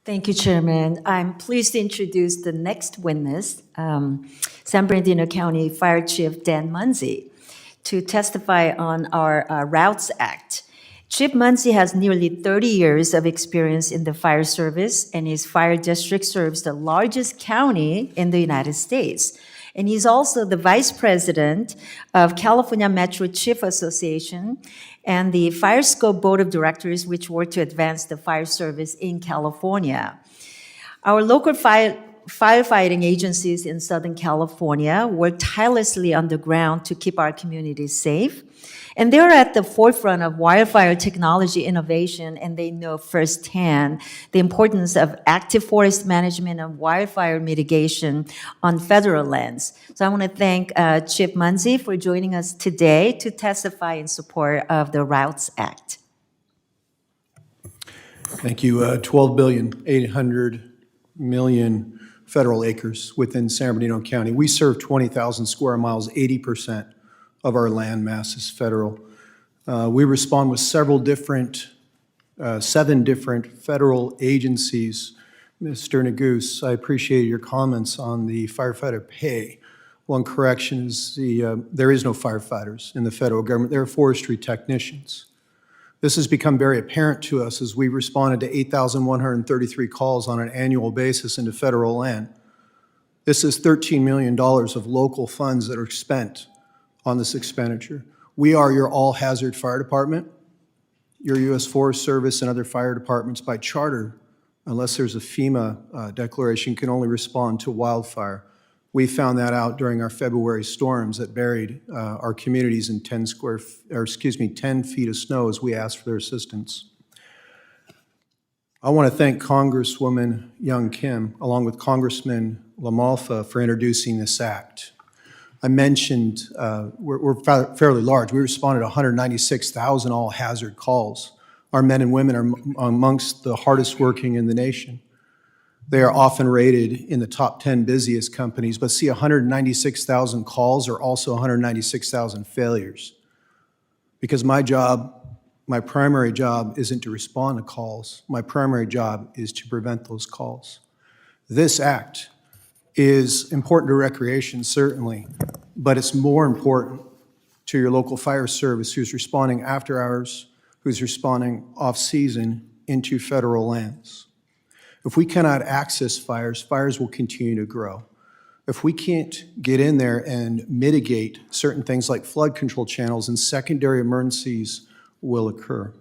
Thank you, Chairman. I'm pleased to introduce the next witness, San Bernardino County Fire Chief Dan Munsey, to testify on our Routes Act. Chief Munsey has nearly 30 years of experience in the fire service, and his fire district serves the largest county in the United States. And he's also the vice president of California Metro Chief Association and the Fire Scope Board of Directors, which work to advance the fire service in California. Our local firefighting agencies in Southern California work tirelessly on the ground to keep our communities safe. And they're at the forefront of wildfire technology innovation, and they know firsthand the importance of active forest management and wildfire mitigation on federal lands. So I want to thank Chief Munsey for joining us today to testify in support of the Routes Act. Thank you. 12,800,000,000 federal acres within San Bernardino County. We serve 20,000 square miles, 80% of our land mass is federal. We respond with seven different federal agencies. Mr. Neguse, I appreciate your comments on the firefighter pay. One correction is there is no firefighters in the federal government. There are forestry technicians. This has become very apparent to us as we responded to 8,133 calls on an annual basis into federal land. This is $13 million of local funds that are spent on this expenditure. We are your all-hazard fire department. Your U.S. Forest Service and other fire departments by charter, unless there's a FEMA declaration, can only respond to wildfire. We found that out during our February storms that buried our communities in 10 feet of snow as we asked for their assistance. I want to thank Congresswoman Young Kim, along with Congressman LaMalfa, for introducing this act. I mentioned we're fairly large. We responded to 196,000 all-hazard calls. Our men and women are amongst the hardest working in the nation. They are often rated in the top 10 busiest companies, but see 196,000 calls are also 196,000 failures. Because my primary job isn't to respond to calls. My primary job is to prevent those calls. This act is important to recreation, certainly, but it's more important to your local fire service who's responding after hours, who's responding off-season into federal lands. If we cannot access fires, fires will continue to grow. If we can't get in there and mitigate certain things like flood control channels, and secondary emergencies will occur.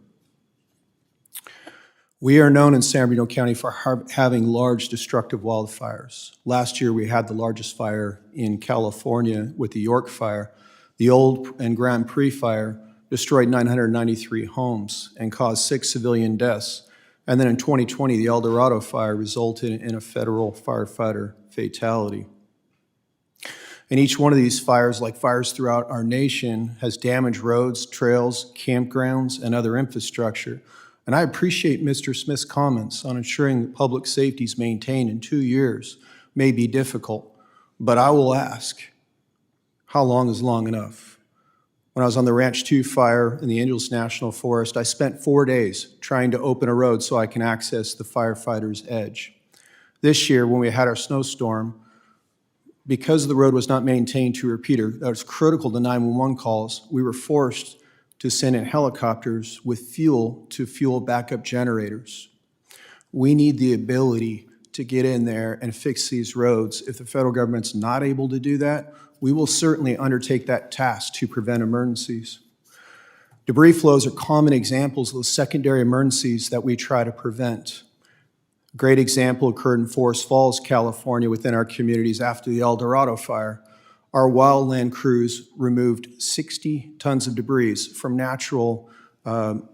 We are known in San Bernardino County for having large destructive wildfires. Last year, we had the largest fire in California with the York Fire. The Old and Grand Prix Fire destroyed 993 homes and caused 6 civilian deaths. And then in 2020, the El Dorado Fire resulted in a federal firefighter fatality. And each one of these fires, like fires throughout our nation, has damaged roads, trails, campgrounds, and other infrastructure. And I appreciate Mr. Smith's comments on ensuring that public safety is maintained in 2 years may be difficult, but I will ask, how long is long enough? When I was on the Ranch 2 fire in the Angeles National Forest, I spent 4 days trying to open a road so I can access the firefighter's edge. This year, when we had our snowstorm, because the road was not maintained to a repeater, that was critical to 911 calls, we were forced to send in helicopters with fuel to fuel backup generators. We need the ability to get in there and fix these roads. If the federal government's not able to do that, we will certainly undertake that task to prevent emergencies. Debris flows are common examples of those secondary emergencies that we try to prevent. A great example occurred in Forest Falls, California, within our communities after the El Dorado Fire. Our wildland crews removed 60 tons of debris from natural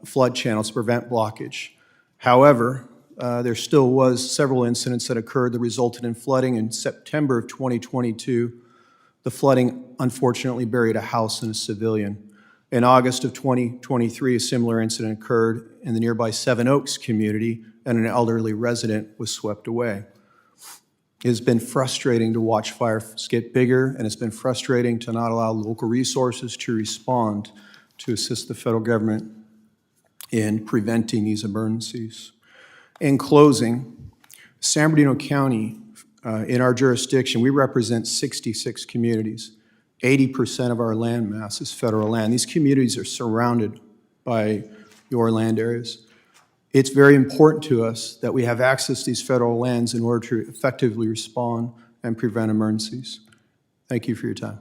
flood channels to prevent blockage. However, there still was several incidents that occurred that resulted in flooding in September of 2022. The flooding unfortunately buried a house and a civilian. In August of 2023, a similar incident occurred in the nearby Seven Oaks community, and an elderly resident was swept away. It has been frustrating to watch fires get bigger, and it's been frustrating to not allow local resources to respond to assist the federal government in preventing these emergencies. In closing, San Bernardino County, in our jurisdiction, we represent 66 communities. 80% of our land mass is federal land. These communities are surrounded by your land areas. It's very important to us that we have access to these federal lands in order to effectively respond and prevent emergencies. Thank you for your time.